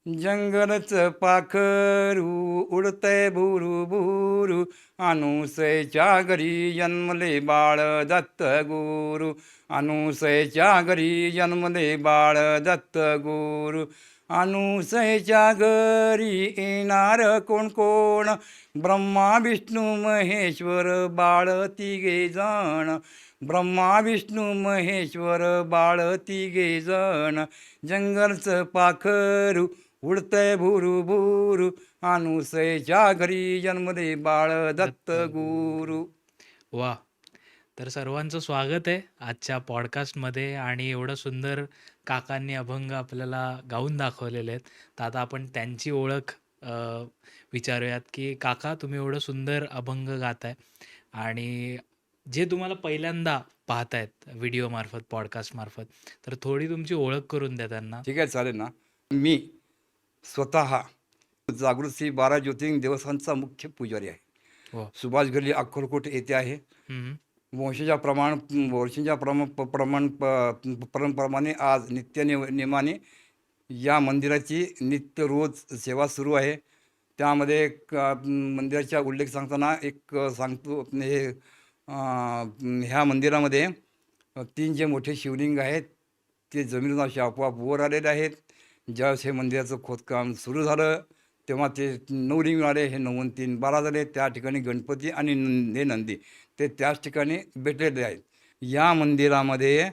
जंगलच पाखरू उडतय भुरू भुरू अनुसयच्या घरी जन्मले बाळ दत्त गुरु अनुसयच्या घरी जन्मले बाळ दत्त गुरु अनुसयच्या घरी येणार कोण कोण ब्रह्मा विष्णू महेश्वर बाळ तिघे जण ब्रह्मा विष्णू महेश्वर बाळ तिघे जण जंगलचं पाखरू उडतय भुरू भुरू अनुसयच्या घरी जन्मले बाळ दत्त गुरु. वा. तर सर्वांचं स्वागत आहे आजच्या पॉडकास्टमध्ये आणि एवढं सुंदर काकांनी अभंग आपल्याला गाऊन दाखवलेले आहेत. तर आता आपण त्यांची ओळख विचारूयात की काका तुम्ही एवढं सुंदर अभंग गाताय आणि जे तुम्हाला पहिल्यांदा पाहतायत व्हिडिओमार्फत पॉडकास्टमार्फत तर थोडी तुमची ओळख करून द्या त्यांना. ठीक आहे चालेल ना. मी स्वतः जागृत श्री 12 ज्योतिर्लिंग देवस्थानचा मुख्य पुजारी आहे. हो. सुभाष गल्ली अक्कलकोट येथे आहे. हम्म. वर्षाच्या परंपराप्रमाणे आज नियमाने या मंदिराची नित्य रोज सेवा सुरू आहे. त्यामध्ये मंदिराचा उल्लेख सांगताना सांगतो हे ह्या मंदिरामध्ये 3 जे मोठे शिवलिंग आहेत ते जमिनीतून असे आपोआप वर आलेले आहेत. ज्यावेळेस हे मंदिराचं खोदकाम सुरू झालं तेव्हा ते 9 लिंग मिळाले. हे 9 आणि 3 12 झाले. त्या ठिकाणी गणपती आणि हे नंदी ते त्याच ठिकाणी भेटलेले आहेत. या मंदिरामध्ये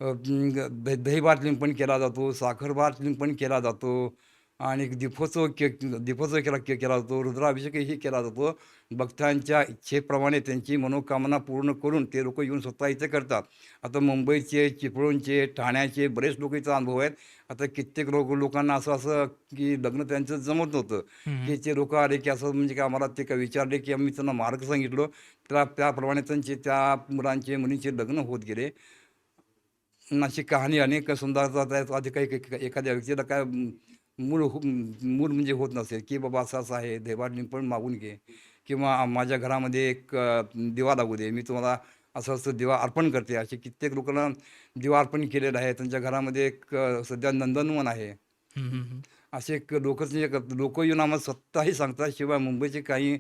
दहीभात लिंपण केला जातो, साखरभात लिंपण केला जातो आणि दीपोत्सव केला जातो, रुद्राभिषेकही केला जातो. भक्तांच्या इच्छेप्रमाणे त्यांची मनोकामना पूर्ण करून ते लोक येऊन स्वतः इथे करतात. आता मुंबईचे, चिपळूणचे, ठाण्याचे बरेच लोक इथं अनुभव आहेत. आता कित्येक लोकांना असं की लग्न त्यांचं जमत नव्हतं की ते लोक आले की असं म्हणजे की आम्हाला ते काय विचारले की आम्ही त्यांना मार्ग सांगितलो त्याप्रमाणे त्यांचे त्या मुलांचे मुलींचे लग्न होत गेले. अशी कहाणी अनेक सुंदर आधी काही एखाद्या व्यक्तीला काय मूल म्हणजे होत नसेल की बाबा असं असं आहे देवात लिंपण मागून घे किंवा माझ्या घरामध्ये एक दिवा लागू दे, मी तुम्हाला असं असं दिवा अर्पण करते. असे कित्येक लोकांना दिवा अर्पण केलेलं आहे. त्यांच्या घरामध्ये एक सध्या नंदनवन आहे. असे लोक येऊन आम्हाला स्वतःही सांगतात. शिवाय मुंबईचे काही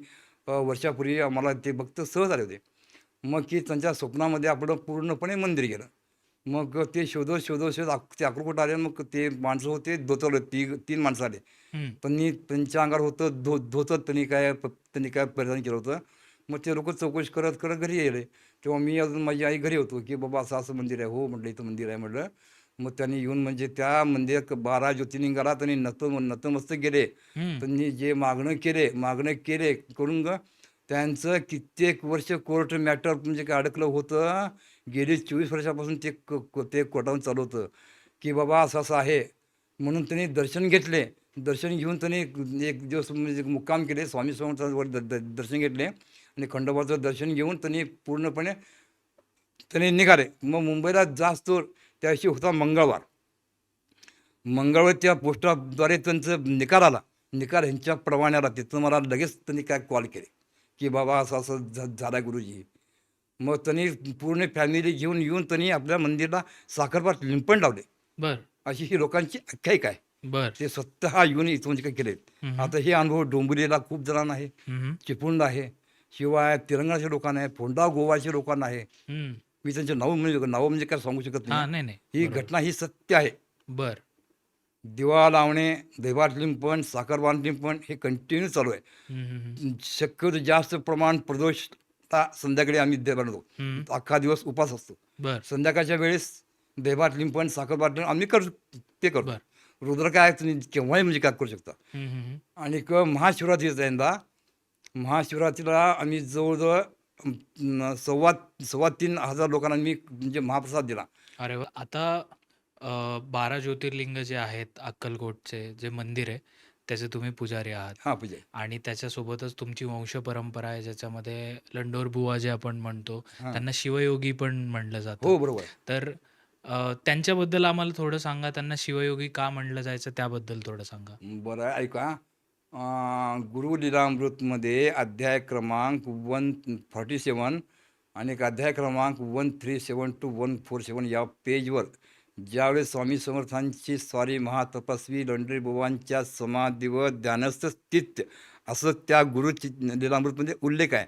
वर्षापूर्वी आम्हाला ते भक्त सहज आले होते. मग की त्यांच्या स्वप्नामध्ये आपण पूर्णपणे मंदिर गेलं. मग ते शोधत ते अक्कलकोट आले. मग ते माणसं होते धोतरले 3 माणसं आले. त्यांच्या अंगावर होतं धोतर त्यांनी काय परिधान केलं होतं. मग ते लोक चौकशी करत घरी गेले. तेव्हा मी अजून माझी आई घरी होतो की बाबा असं असं मंदिर आहे. हो म्हटलं इथं मंदिर आहे म्हटलं. मग त्यांनी येऊन म्हणजे त्या मंदिरात 12 ज्योतिर्लिंगाला त्यांनी नतमस्तक गेले. त्यांनी जे मागणं केले करून त्यांचं कित्येक वर्ष कोर्ट मॅटर म्हणजे काय अडकलं होतं. गेली 24 वर्षापासून ते कोर्टावरून चालू होतं की बाबा असं असं आहे. म्हणून त्यांनी दर्शन घेतले. दर्शन घेऊन त्यांनी एक दिवस म्हणजे मुक्काम केले. स्वामी समर्थांवर दर्शन घेतले आणि खंडोबाचं दर्शन घेऊन त्यांनी पूर्णपणे निघाले. मग मुंबईला जास्तो त्या दिवशी होता मंगळवार त्या पोस्टाद्वारे त्यांचं निकाल आला. निकाल ह्यांच्या प्रमाणे आला. तिथं मला लगेच त्यांनी काय कॉल केले की बाबा असं असं झालं गुरुजी. मग त्यांनी पूर्ण फॅमिली घेऊन येऊन त्यांनी आपल्या मंदिराला साखरभात लिंपण लावले. बर. अशी ही लोकांची आख्यायिका आहे. बर. ते स्वतः येऊन इथं म्हणजे काय केलेत. आता हे अनुभव डोंबिवलीला खूप जणांना आहे, चिपळूणला आहे, शिवाय तेलंगणाच्या लोकांना आहे, फोंडा गोवाच्या लोकांना आहे. मी त्यांचे नाव म्हणजे काय सांगू शकत नाही. ही घटना ही सत्य आहे. बर. दिवा लावणे, दहीभात लिंपण, साखरभात लिंपण हे कंटिन्यू चालू आहे. शक्यतो जास्त प्रमाण प्रदोष संध्याकाळी आम्ही बनवतो. अख्खा दिवस उपास असतो. संध्याकाळच्या वेळेस दहीभात लिंपण साखरभात लिंपण आम्ही ते करतो. बर. रुद्र काय तुम्ही केव्हाही म्हणजे काय करू शकता. हम्म, हम्म, हम्म. आणि महाशिवरात्रीचा यंदा महाशिवरात्रीला आम्ही जवळजवळ सव्वा सव्वा 3,000 लोकांना मी म्हणजे महाप्रसाद दिला. अरे वा. आता 12 ज्योतिर्लिंग जे आहेत अक्कलकोटचे जे मंदिर आहे त्याचे तुम्ही पुजारी आहात हां पूजा. आणि त्याच्यासोबतच तुमची वंश परंपरा आहे ज्याच्यामध्ये लंडोर बुवा जे आपण म्हणतो हां. त्यांना शिवयोगी पण म्हणलं जातं. हो बरोबर आहे. तर त्यांच्याबद्दल आम्हाला थोडं सांगा. त्यांना शिवयोगी का म्हणलं जायचं त्याबद्दल थोडं सांगा. बरं आहे, ऐका. गुरु लीलामृतमध्ये अध्याय क्रमांक 147 आणि एक अध्याय क्रमांक 137 to 147 या पेजवर ज्यावेळेस स्वामी समर्थांची स्वारी महातपस्वी लंडरी बुवांच्या समाधीवर ध्यानस्थ स्थित असं त्या गुरु लीलामृतमध्ये उल्लेख आहे.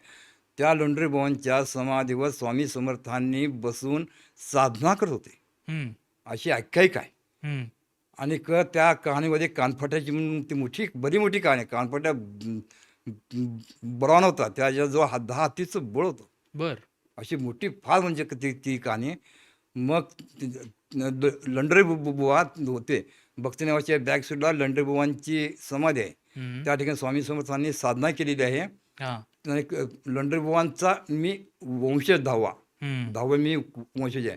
त्या लंडरी बुवांच्या समाधीवर स्वामी समर्थांनी बसून साधना करत होते हम्म, अशी आख्यायिका आहे. हम्म. आणि त्या कहाणीमध्ये कानफट्याची म्हणून ती बरी मोठी कहाणी आहे. कानफट्या बरा नव्हता, त्याच्याजवळ 10 हत्तीचं बळ होतं. बर. अशी मोठी फार म्हणजे ती कहाणी. मग लंडरे बुवा होते भक्ती नावाच्या बॅक साईडला लंडरे बुवांची समाधी आहे. हम्म. त्या ठिकाणी स्वामी समर्थांनी साधना केलेली आहे. हा. आणि लंडरे बुवांचा मी वंशज हम्म. 10वा मी वंशज आहे.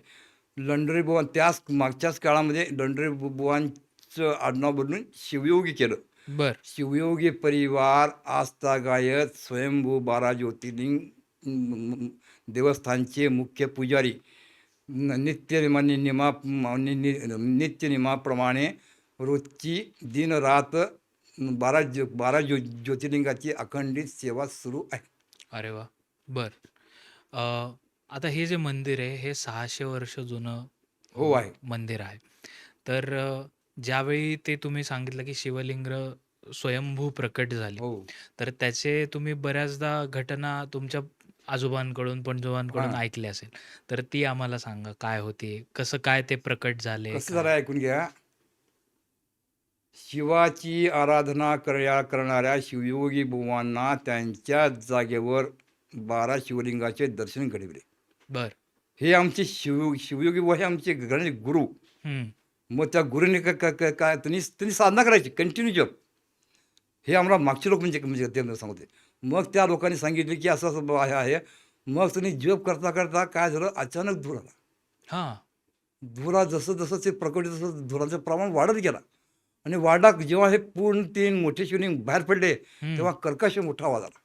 लंडरे बुवा त्याच मागच्याच काळामध्ये लंडरे बुवांचं आडनाव बदलून शिवयोगी केलं. बर. शिवयोगी परिवार आस्थागायत स्वयंभू 12 ज्योतिर्लिंग देवस्थानचे मुख्य पुजारी नित्यनियमाप्रमाणे रोजची दिनरात 12 ज्योतिर्लिंगाची अखंडित सेवा सुरू आहे. अरे वा. बर. आता हे जे मंदिर आहे हे 600 वर्ष जुनं हो आहे. मंदिर आहे. तर ज्यावेळी ते तुम्ही सांगितलं की शिवलिंग स्वयंभू प्रकट झाले हो तर त्याचे तुम्ही बऱ्याचदा घटना तुमच्या आजोबांकडून पणजोबांकडून हां. ऐकली असेल. तर ती आम्हाला सांगा काय होती, कसं काय ते प्रकट झाले, कसं काय? झालं ऐकून घ्या. शिवाची आराधना करणाऱ्या शिवयोगी बुवांना त्यांच्या जागेवर 12 शिवलिंगाचे दर्शन घडविले. बर. हे आमचे शिवयोगी बुवा हे आमचे गणेश गुरु. हम्म. मग त्या गुरुने काय त्यांनी साधना करायची कंटिन्यू जप. हे आम्हाला मागचे लोक म्हणजे ते सांगते. मग त्या लोकांनी सांगितले की असं असं आहे. मग त्यांनी जप करता करता काय झालं, अचानक धूर आला. हा. धुरा जसं जसं ते प्रकट तसं धुराचं प्रमाण वाढत गेला. आणि वाढला जेव्हा हे पूर्ण 3 मोठे शिवलिंग बाहेर पडले हम्म. तेव्हा कर्कश मोठा आवाज आला.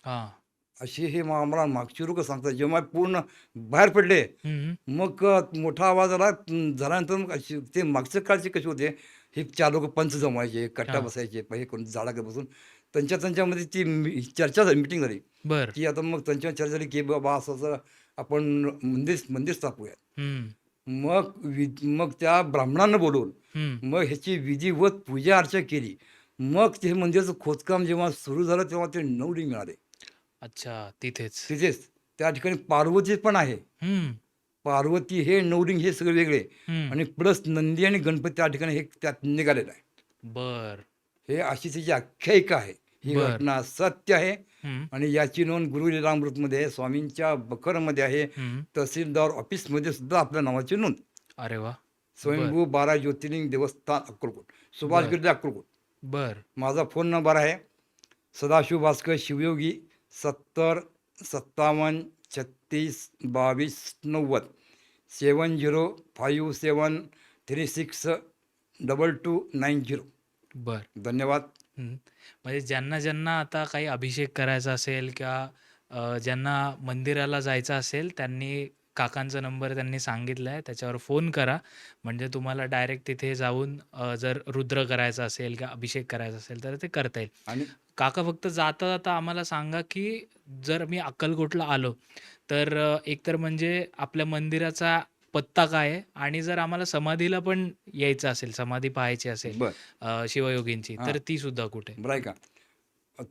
हा. असे हे आम्हाला मागची लोक सांगतात. जेव्हा पूर्ण बाहेर पडले हम्म. मग मोठा आवाज आला. झाल्यानंतर मग ते मागच्या काळचे कसे होते, हे 4 लोक पंच जमवायचे, कट्टा हा. बसायचे, हे करून झाडाकडे बसून त्यांच्यामध्ये ती चर्चा झाली, मिटिंग झाली बर. की आता मग त्यांच्यावर चर्चा झाली की बाबा असं असं आपण मंदिर स्थापूया. हम्म. मग त्या ब्राह्मणांना बोलवून हम्म. मग ह्याची विधिवत पूजा अर्चा केली. मग ते मंदिराचं खोदकाम जेव्हा सुरू झालं तेव्हा ते 9 लिंग मिळाले. अच्छा, तिथेच. तिथेच त्या ठिकाणी पार्वती पण आहे. हम्म. पार्वती हे 9 लिंग हे सगळे वेगळे हम्म. आणि प्लस नंदी आणि गणपती त्या ठिकाणी हे त्यात निघालेलं आहे. बर. हे अशी त्याची आख्यायिका आहे. ही बर. घटना सत्य आहे. हम्म. आणि याची नोंद गुरु लीलामृतमध्ये आहे, स्वामींच्या बखरमध्ये आहे, हम्म. तहसीलदार ऑफिसमध्ये सुद्धा आपल्या नावाची नोंद. अरे वा. स्वयंभू 12 ज्योतिर्लिंग देवस्थान अक्कलकोट, सुभाष बर. गिरदे अक्कलकोट. बर. माझा फोन नंबर आहे सदाशिव भास्कर शिवयोगी 70 57 36 22 90 7057362290. बर. धन्यवाद. हम्म. म्हणजे ज्यांना ज्यांना आता काही अभिषेक करायचा असेल किंवा ज्यांना मंदिराला जायचं असेल त्यांनी काकांचा नंबर त्यांनी सांगितला आहे त्याच्यावर फोन करा. म्हणजे तुम्हाला डायरेक्ट तिथे जाऊन जर रुद्र करायचा असेल किंवा अभिषेक करायचा असेल तर ते करता येईल. आणि काका फक्त जाता जाता आम्हाला सांगा की जर मी अक्कलकोटला आलो तर एकतर म्हणजे आपल्या मंदिराचा पत्ता काय आहे आणि जर आम्हाला समाधीला पण यायचं असेल, समाधी पाहायची असेल बरं शिवयोगींची हां. तर ती सुद्धा कुठे? बरं आहे का.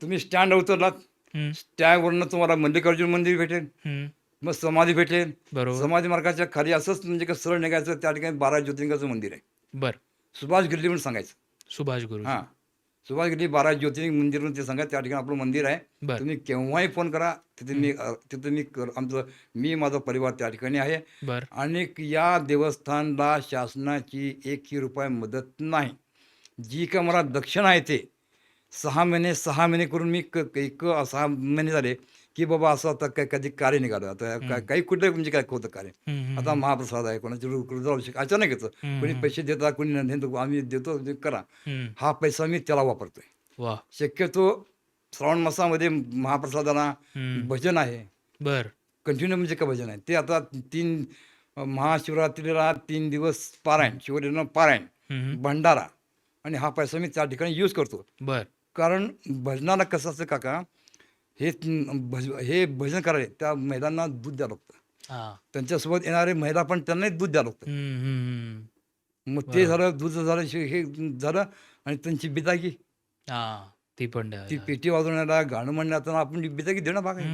तुम्ही स्टँड उतरलात, हम्म. स्टँडवरनं तुम्हाला मल्लिकार्जुन मंदिर भेटेल, हम्म. मग समाधी भेटेल. बरोबर. समाधी मार्गाच्या खाली असंच म्हणजे का सरळ निघायचं, त्या ठिकाणी 12 ज्योतिर्लिंगाचं मंदिर आहे. बर. सुभाष गिरली म्हणून सांगायचं. सुभाष गुरु. हां, सुरुवात केली 12 ज्योतिर्लिंग मंदिरून ते सांगा त्या ठिकाणी आपलं मंदिर आहे. बर तुम्ही केव्हाही फोन करा तिथे मी माझा परिवार त्या ठिकाणी आहे. बर आणि या देवस्थानला शासनाची 1ही रुपया मदत नाही. जी का मला दक्षिणा आहे ते 6 महिने करून मी 6 महिने झाले की बाबा असं आता कधी कार्य निघालं. आता काही कुठे म्हणजे काय होतं कार्य. आता महाप्रसाद आहे, कोणाचे रुद्राभिषेक अचानक येतं. कोणी पैसे देतात, कोणी नाही देतं. आम्ही देतो ते करा. हा पैसा मी त्याला वापरतोय. वा शक्यतो श्रावण मासामध्ये महाप्रसादाला भजन आहे. बर कंटिन्यू म्हणजे का भजन आहे ते आता 3 महाशिवरात्रीला 3 दिवस पारायण, शिवरात्रीला पारायण, भंडारा आणि हा पैसा मी त्या ठिकाणी यूज करतो. बर कारण भजनाला कसं असतं काका, हे भजन करायला त्या महिलांना दूध द्यावं लागतं. हा त्यांच्यासोबत येणारे महिला पण त्यांनाही दूध द्यावं लागतं. मग ते झालं, दूध झालं, हे झालं आणि त्यांची बिदागी, हा ती पण ती द्यायला. पेटी वाजवण्याला, गाणं म्हणण्याला आपण बिदागी देणं भाग आहे.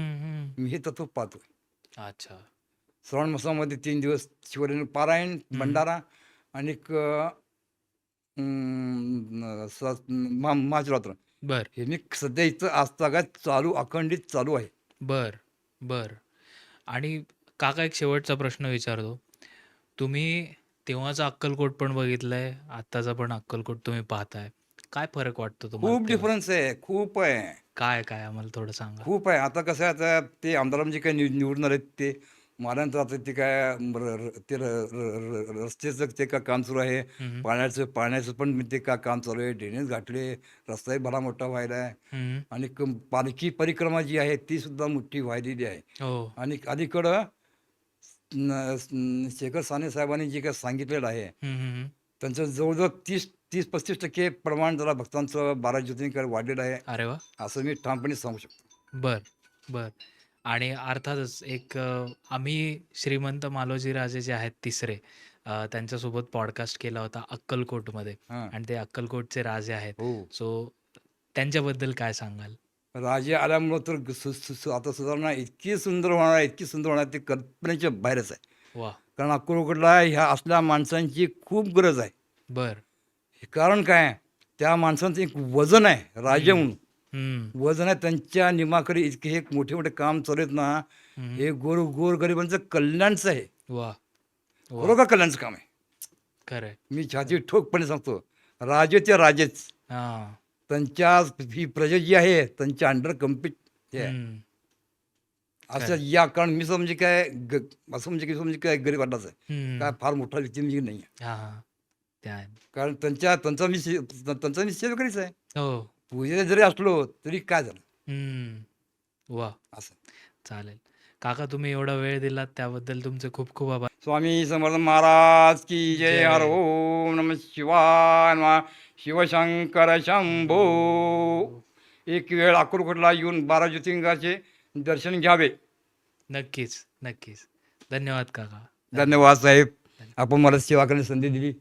मी हे तत्व पाहतो. अच्छा श्रावण मासामध्ये 3 दिवस शिवरात्री पारायण, भंडारा आणि महाशिवरात्र बर हे मी सध्या इथं आजतागायत चालू, अखंडित चालू आहे. बर बर आणि काका एक शेवटचा प्रश्न विचारतो. तुम्ही तेव्हाचा अक्कलकोट पण बघितलंय, आत्ताचा पण अक्कलकोट तुम्ही पाहताय. काय फरक वाटतो तुम्हाला खूप तेव्हा? डिफरन्स आहे, खूप आहे, काय काय आम्हाला थोडं सांगा. खूप आहे. आता कसं आहे, आता ते आमदार जे काही निवडून आले ते मानंतर आता ते काय रस्त्याचं ते का काम सुरू आहे. पाण्याचं पण ते का काम चालू आहे. ड्रेनेज गाठले, रस्ताही भला मोठा व्हायला आहे. आणि पालखी परिक्रमा जी आहे ती सुद्धा मोठी व्हायलेली आहे. हो आणि अलीकडं शेखर साने साहेबांनी जे काय सांगितलेलं आहे त्यांचं जवळजवळ 30-35% प्रमाण जरा भक्तांचं 12 ज्योतिर्लिंगाकडे वाढलेलं आहे, अरे वा असं मी ठामपणे सांगू शकतो. बर बर आणि अर्थातच एक आम्ही श्रीमंत मालोजी राजे जे आहेत तिसरे, त्यांच्यासोबत पॉडकास्ट केला होता अक्कलकोटमध्ये. हां. आणि ते अक्कलकोटचे राजे आहेत. हो. सो त्यांच्याबद्दल काय सांगाल. राजे आल्यामुळं तर आता सुधारणा इतकी सुंदर होणार आहे, इतकी सुंदर होणार आहे, ते कल्पनेच्या बाहेरच आहे. वा कारण अक्कलकोटला ह्या असल्या माणसांची खूप गरज आहे. बर कारण काय, त्या माणसांचं एक वजन आहे राजे म्हणून. वजन आहे त्यांच्या निमाकडे. इतके हे मोठे मोठे काम चालू आहेत ना, हे गोरगरिबांचं कल्याणचं आहे. वा वा खरोखर कल्याणचं काम आहे. खरंय. मी छाती ठोकपणे सांगतो, राजे ते राजेच. हा त्यांच्या ही प्रजा जी आहे त्यांच्या अंडर कम्प्लीट हे आहे. असं या कारण मी म्हणजे काय असं म्हणजे काय गरीब अड्डाच आहे, काय फार मोठा व्यक्ती म्हणजे नाही आहे. हा हा ते आहे. कारण त्यांचा मी सेवेकरीच आहे. हो पूजेला जरी असलो तरी काय झालं वा असं. चालेल काका, तुम्ही एवढा वेळ दिलात त्याबद्दल तुमचे खूप खूप आभार. स्वामी समर्थ महाराज की जय. जय. हर ओम नमः शिवाय नमः शिवशंकर शंभो. एक वेळ अक्कलकोटला येऊन 12 ज्योतिर्लिंगाचे दर्शन घ्यावे. नक्कीच नक्कीच. धन्यवाद काका. धन्यवाद साहेब, आपण मला सेवा करण्याची संधी दिली.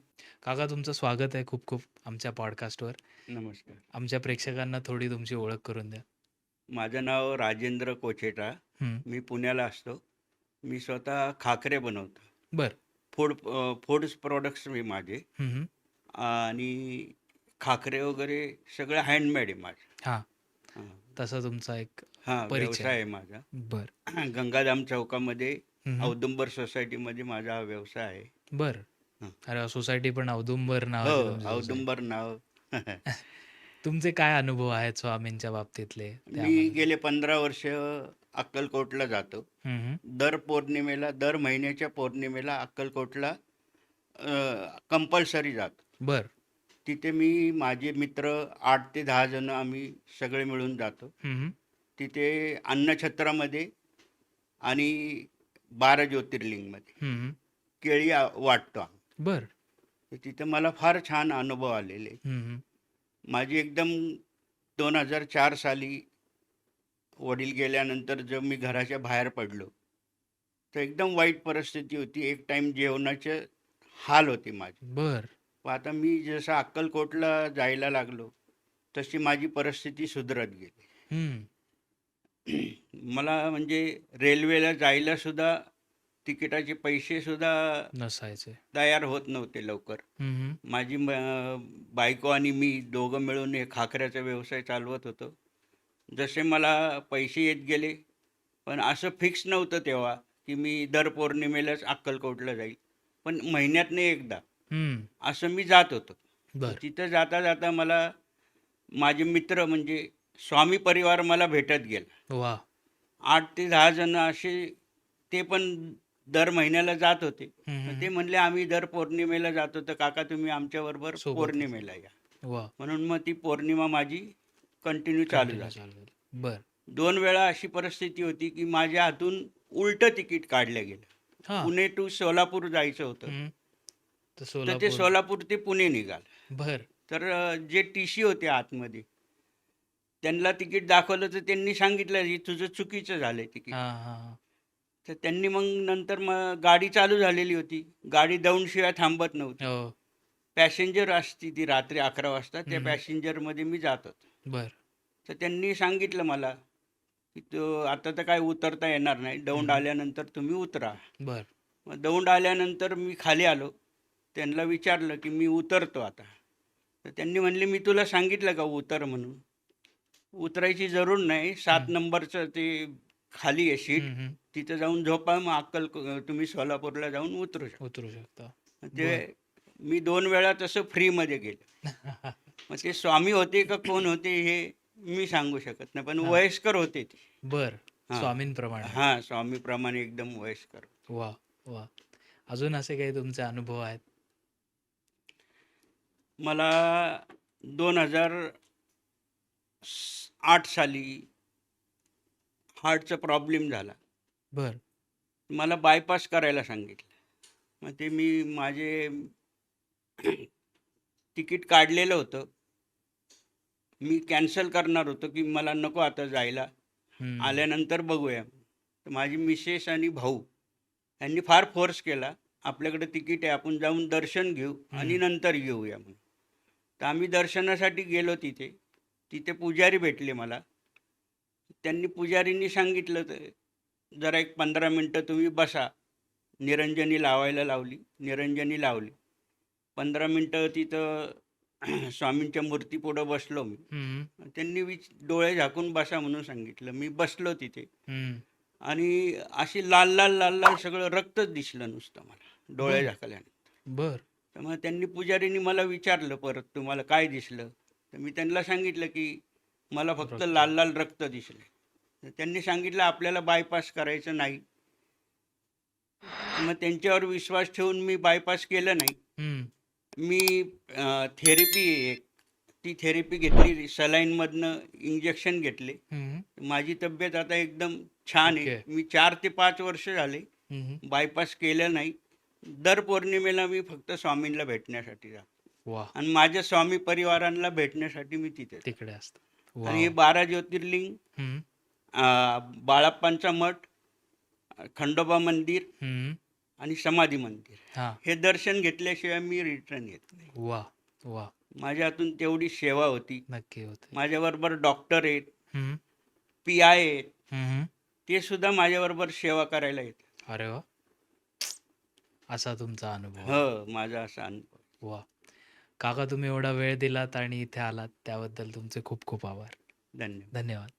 काका तुमचं स्वागत आहे खूप खूप आमच्या पॉडकास्टवर. नमस्कार. आमच्या प्रेक्षकांना थोडी तुमची ओळख करून द्या. माझं नाव राजेंद्र कोचेटा. मी पुण्याला असतो. मी स्वतः खाकरे बनवतो. बर फूड्स प्रोडक्ट्स मी माझे. आणि खाकरे वगैरे सगळं हँडमेड आहे माझं. हा हां. तसा तुमचा एक हां, परिचय. व्यवसाय आहे माझा. बर गंगाधाम चौकामध्ये औदुंबर सोसायटीमध्ये माझा हा व्यवसाय आहे. बर हं. अरे सोसायटी पण औदुंबर नाव आहे हो, तुमच्या society. औदुंबर नाव. तुमचे काय अनुभव आहेत स्वामींच्या बाबतीतले ते मी आम्हाला. गेले 15 वर्ष अक्कलकोटला जातो. दर महिन्याच्या पौर्णिमेला अक्कलकोटला कंपल्सरी जातो. बर तिथे मी माझे मित्र 8 ते 10 जण आम्ही सगळे मिळून जातो. तिथे अन्नछत्रामध्ये आणि 12 ज्योतिर्लिंगमध्ये केळी वाटतो आम्ही. बर तर तिथे मला फार छान अनुभव आलेले. माझी एकदम 2004 साली वडील गेल्यानंतर जर मी घराच्या बाहेर पडलो तर एकदम वाईट परिस्थिती होती. एक टाईम जेवणाचे हाल होते माझे. बर पण आता मी जसं अक्कलकोटला जायला लागलो तशी माझी परिस्थिती सुधरत गेली. मला म्हणजे रेल्वेला जायला सुद्धा तिकिटाचे पैसे सुद्धा नसायचे. तयार होत नव्हते लवकर. माझी बायको आणि मी दोघं मिळून हे खाकऱ्याचा व्यवसाय चालवत होतो. जसे मला पैसे येत गेले, पण असं फिक्स नव्हतं तेव्हा की मी दर पौर्णिमेलाच अक्कलकोटला जाईल. पण महिन्यातनं एकदा असं मी जात होतो. बर. तिथं जाता जाता मला माझे मित्र म्हणजे स्वामी परिवार मला भेटत गेला. वा. 8 ते 10 जण असे, ते पण दर महिन्याला जात होते. तर ते म्हणले आम्ही दर पौर्णिमेला जातो, तर काका तुम्ही आमच्याबरोबर सोबत पौर्णिमेला या. वा. म्हणून मग ती पौर्णिमा माझी कंटिन्यू चालू Continue झाली. चालू झाली. बर. 2 वेळा अशी परिस्थिती होती की माझ्या हातून उलटं तिकीट काढलं गेलं. हा. पुणे टू सोलापूर जायचं होतं. हम्म. तर तर ते सोलापूर. सोलापूर ते पुणे निघालं. बर. तर जे टी-सी होते आतमध्ये, त्यांना तिकीट दाखवलं तर त्यांनी सांगितलं की तुझं चुकीचं झालंय तिकीट. हा हा हा. तर त्यांनी मग नंतर मग गाडी चालू झालेली होती. गाडी दौंडशिवाय थांबत नव्हती. हो. पॅसेंजर असती ती रात्री 11 वाजता. त्या हम्म. पॅसेंजरमध्ये मी जात होतो. बर. तर त्यांनी सांगितलं मला की तो आता तर काय उतरता येणार नाही. दौंड आल्यानंतर तुम्ही उतरा. बर. मग दौंड आल्यानंतर मी खाली आलो. त्यांना विचारलं की मी उतरतो आता. तर त्यांनी म्हणले मी तुला सांगितलं का उतर म्हणून. उतरायची जरूर नाही. 7 नंबरचं ते खाली आहे सीट. तिथं जाऊन झोपा, मग तुम्ही सोलापूरला जाऊन उतरू शकता. उतरू शकता. ते मी 2 वेळा तसं फ्रीमध्ये गेलो. मग ते स्वामी होते का कोण होते हे मी सांगू शकत नाही, पण हा. वयस्कर होते ते. बर. हा. स्वामींप्रमाणे. हां, स्वामीप्रमाणे एकदम वयस्कर. वा वा. अजून असे काही तुमचे अनुभव आहेत? मला 2008 साली हार्टचा प्रॉब्लेम झाला. बर. मला बायपास करायला सांगितलं. मग ते मी माझे तिकीट काढलेलं होतं. मी कॅन्सल करणार होतो की मला नको आता जायला, आल्यानंतर बघूया. तर माझी मिसेस आणि भाऊ यांनी फार फोर्स केला, आपल्याकडे तिकीट आहे, आपण जाऊन दर्शन घेऊ आणि नंतर येऊया म्हणून. तर आम्ही दर्शनासाठी गेलो तिथे. तिथे पुजारी भेटले मला. त्यांनी पुजारींनी सांगितलं तर जरा एक 15 मिनटं तुम्ही बसा. निरंजनी लावायला लावली. निरंजनी लावली. 15 मिनटं तिथं स्वामींच्या मूर्तीपुढं बसलो मी. त्यांनी डोळे झाकून बसा म्हणून सांगितलं. मी बसलो तिथे आणि अशी लाल लाल लाल लाल सगळं रक्तच दिसलं नुसतं मला डोळे बर. झाकल्यानंतर. बर. तर मग त्यांनी पुजारीनी मला विचारलं परत तुम्हाला काय दिसलं. तर मी त्यांना सांगितलं की मला फक्त रक्त. लाल लाल रक्त दिसले. तर त्यांनी सांगितलं आपल्याला बायपास करायचं नाही. मग त्यांच्यावर विश्वास ठेवून मी बायपास केलं नाही. मी थेरपी एक ती थेरपी घेतली. सलाईनमधनं इंजेक्शन घेतले. माझी तब्येत आता एकदम छान आहे. ओके. मी 4 ते 5 वर्ष झाले बायपास केलं नाही. दर पौर्णिमेला मी फक्त स्वामींना भेटण्यासाठी जातो वा. आणि माझ्या स्वामी परिवारांना भेटण्यासाठी मी तिथे जातो. तिकडे असत. आणि हे 12 ज्योतिर्लिंग, बाळाप्पांचा मठ, खंडोबा मंदिर आणि समाधी मंदिर, हा. हे दर्शन घेतल्याशिवाय मी रिटर्न येत नाही. वा वा. माझ्या हातून तेवढी सेवा होती. नक्की होते. माझ्याबरोबर डॉक्टर आहेत, PI आहेत, ते सुद्धा माझ्याबरोबर सेवा करायला येतात. अरे वा. असा तुमचा अनुभव. हो, माझा असा अनुभव. वा. काका, तुम्ही एवढा वेळ दिलात आणि इथे आलात त्याबद्दल तुमचे खूप खूप आभार. धन्यवाद. धन्यवाद.